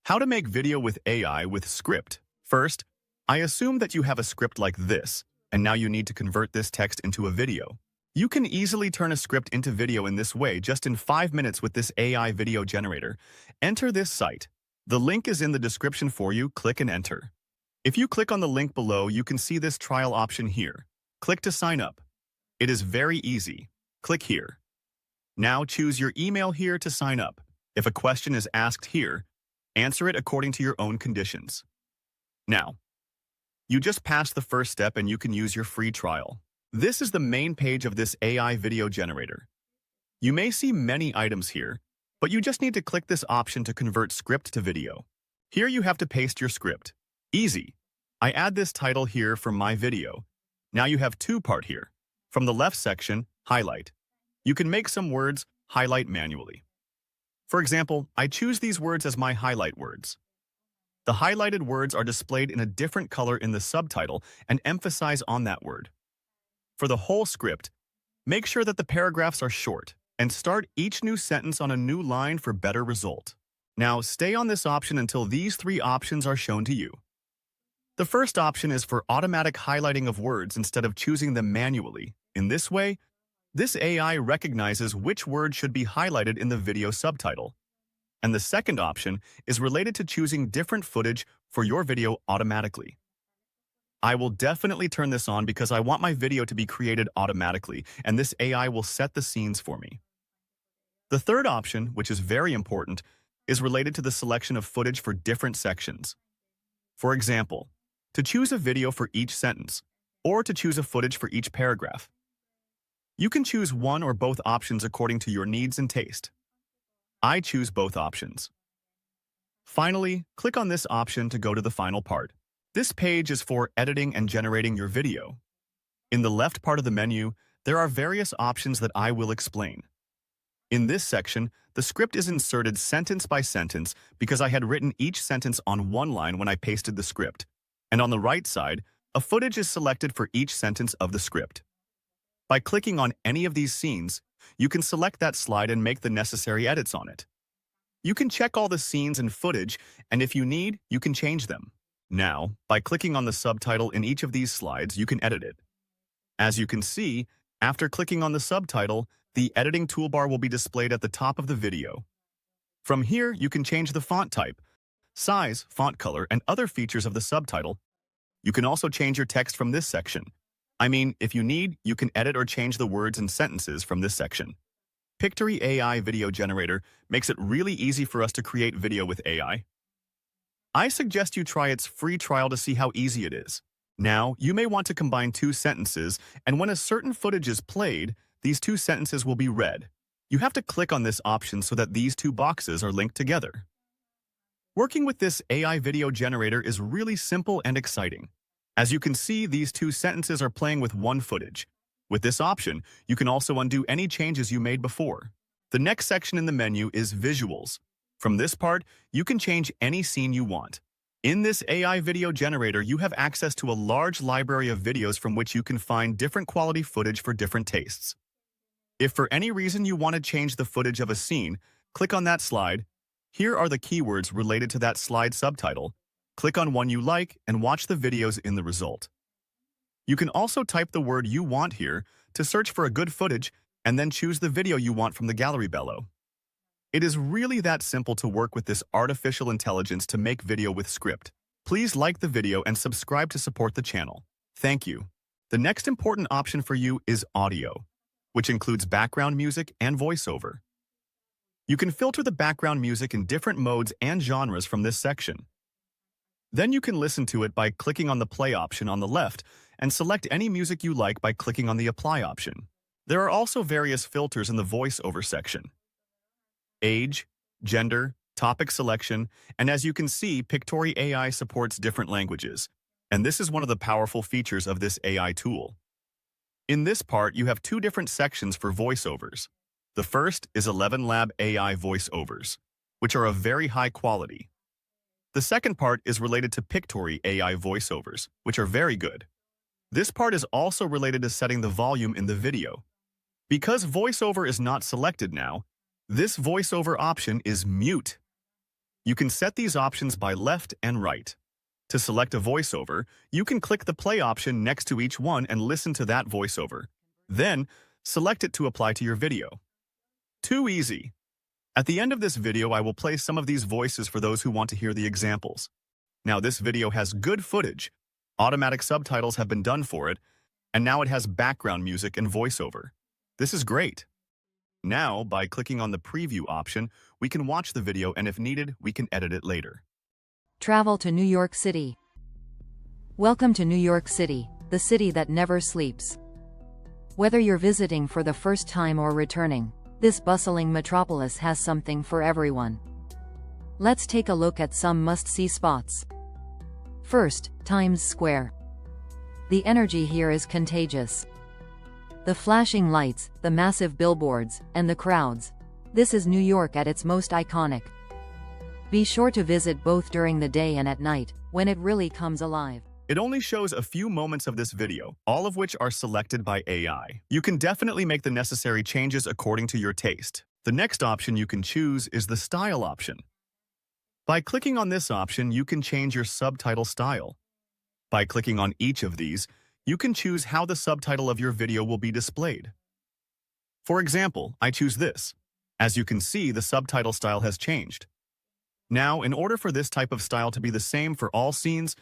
How to make video with AI with script. First, I assume that you have a script like this, and now you need to convert this text into a video. You can easily turn a script into video in this way just in 5 minutes with this AI video generator. Enter this site. The link is in the description for you. Click and enter. If you click on the link below, you can see this trial option here. Click to sign up. It is very easy. Click here. Now choose your email here to sign up. If a question is asked here, answer it according to your own conditions. Now, you just passed the first step and you can use your free trial. This is the main page of this AI video generator. You may see many items here, but you just need to click this option to convert script to video. Here you have to paste your script. Easy. I add this title here from my video. Now you have two parts here. From the left section, highlight. You can make some words highlight manually. For example, I choose these words as my highlight words. The highlighted words are displayed in a different color in the subtitle and emphasize on that word. For the whole script, make sure that the paragraphs are short and start each new sentence on a new line for better result. Now, stay on this option until these three options are shown to you. The first option is for automatic highlighting of words instead of choosing them manually. In this way, this AI recognizes which word should be highlighted in the video subtitle. And the second option is related to choosing different footage for your video automatically. I will definitely turn this on because I want my video to be created automatically, and this AI will set the scenes for me. The third option, which is very important, is related to the selection of footage for different sections. For example, to choose a video for each sentence, or to choose a footage for each paragraph. You can choose one or both options according to your needs and taste. I choose both options. Finally, click on this option to go to the final part. This page is for editing and generating your video. In the left part of the menu, there are various options that I will explain. In this section, the script is inserted sentence by sentence because I had written each sentence on one line when I pasted the script. And on the right side, a footage is selected for each sentence of the script. By clicking on any of these scenes, you can select that slide and make the necessary edits on it. You can check all the scenes and footage, and if you need, you can change them. Now, by clicking on the subtitle in each of these slides, you can edit it. As you can see, after clicking on the subtitle, the editing toolbar will be displayed at the top of the video. From here, you can change the font type, size, font color, and other features of the subtitle. You can also change your text from this section. If you need, you can edit or change the words and sentences from this section. Pictory AI video generator makes it really easy for us to create video with AI. I suggest you try its free trial to see how easy it is. Now, you may want to combine two sentences, and when a certain footage is played, these two sentences will be read. You have to click on this option so that these two boxes are linked together. Working with this AI video generator is really simple and exciting. As you can see, these two sentences are playing with one footage. With this option, you can also undo any changes you made before. The next section in the menu is Visuals. From this part, you can change any scene you want. In this AI video generator, you have access to a large library of videos from which you can find different quality footage for different tastes. If for any reason you want to change the footage of a scene, click on that slide. Here are the keywords related to that slide subtitle. Click on one you like and watch the videos in the result. You can also type the word you want here to search for a good footage and then choose the video you want from the gallery below. It is really that simple to work with this artificial intelligence to make video with script. Please like the video and subscribe to support the channel. Thank you. The next important option for you is audio, which includes background music and voiceover. You can filter the background music in different modes and genres from this section. Then you can listen to it by clicking on the play option on the left and select any music you like by clicking on the apply option. There are also various filters in the voiceover section. Age, gender, topic selection, and as you can see, Pictory AI supports different languages. And this is one of the powerful features of this AI tool. In this part, you have two different sections for voiceovers. The first is 11 Lab AI voiceovers, which are of very high quality. The second part is related to Pictory AI voiceovers, which are very good. This part is also related to setting the volume in the video. Because voiceover is not selected now, this voiceover option is mute. You can set these options by left and right. To select a voiceover, you can click the play option next to each one and listen to that voiceover. Then, select it to apply to your video. Too easy. At the end of this video, I will play some of these voices for those who want to hear the examples. Now, this video has good footage. Automatic subtitles have been done for it, and now it has background music and voiceover. This is great. Now, by clicking on the preview option, we can watch the video, and if needed, we can edit it later. Travel to New York City. Welcome to New York City, the city that never sleeps. Whether you're visiting for the first time or returning, this bustling metropolis has something for everyone. Let's take a look at some must-see spots. First, Times Square. The energy here is contagious. The flashing lights, the massive billboards, and the crowds. This is New York at its most iconic. Be sure to visit both during the day and at night, when it really comes alive. It only shows a few moments of this video, all of which are selected by AI. You can definitely make the necessary changes according to your taste. The next option you can choose is the style option. By clicking on this option, you can change your subtitle style. By clicking on each of these, you can choose how the subtitle of your video will be displayed. For example, I choose this. As you can see, the subtitle style has changed. Now, in order for this type of style to be the same for all scenes,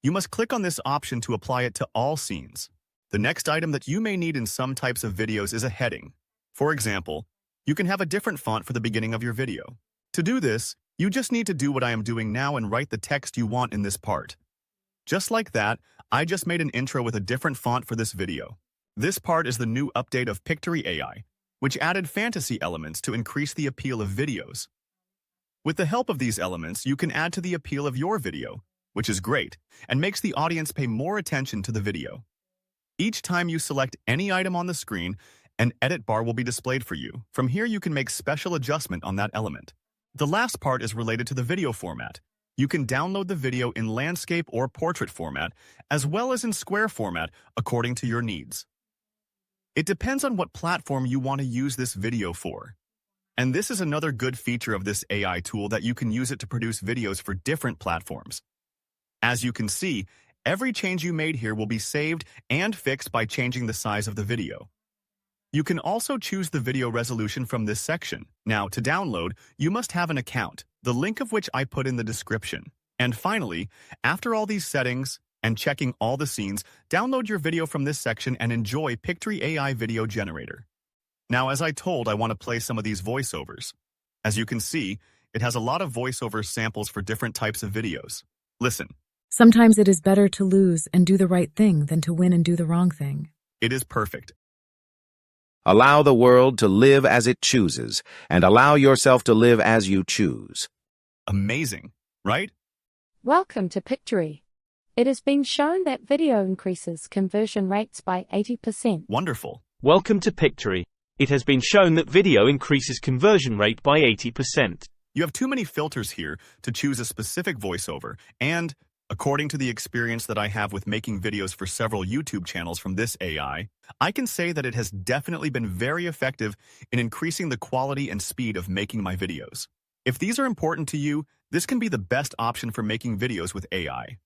you must click on this option to apply it to all scenes. The next item that you may need in some types of videos is a heading. For example, you can have a different font for the beginning of your video. To do this, you just need to do what I am doing now and write the text you want in this part. Just like that, I just made an intro with a different font for this video. This part is the new update of Pictory AI, which added fantasy elements to increase the appeal of videos. With the help of these elements, you can add to the appeal of your video, which is great, and makes the audience pay more attention to the video. Each time you select any item on the screen, an edit bar will be displayed for you. From here, you can make special adjustment on that element. The last part is related to the video format. You can download the video in landscape or portrait format, as well as in square format, according to your needs. It depends on what platform you want to use this video for. And this is another good feature of this AI tool, that you can use it to produce videos for different platforms. As you can see, every change you made here will be saved and fixed by changing the size of the video. You can also choose the video resolution from this section. Now, to download, you must have an account, the link of which I put in the description. And finally, after all these settings and checking all the scenes, download your video from this section and enjoy Pictory AI Video Generator. Now, as I told, I want to play some of these voiceovers. As you can see, it has a lot of voiceover samples for different types of videos. Listen. Sometimes it is better to lose and do the right thing than to win and do the wrong thing. It is perfect. Allow the world to live as it chooses, and allow yourself to live as you choose. Amazing, right? Welcome to Pictory. It has been shown that video increases conversion rates by 80%. Wonderful. Welcome to Pictory. It has been shown that video increases conversion rate by 80%. You have too many filters here to choose a specific voiceover, and according to the experience that I have with making videos for several YouTube channels from this AI, I can say that it has definitely been very effective in increasing the quality and speed of making my videos. If these are important to you, this can be the best option for making videos with AI.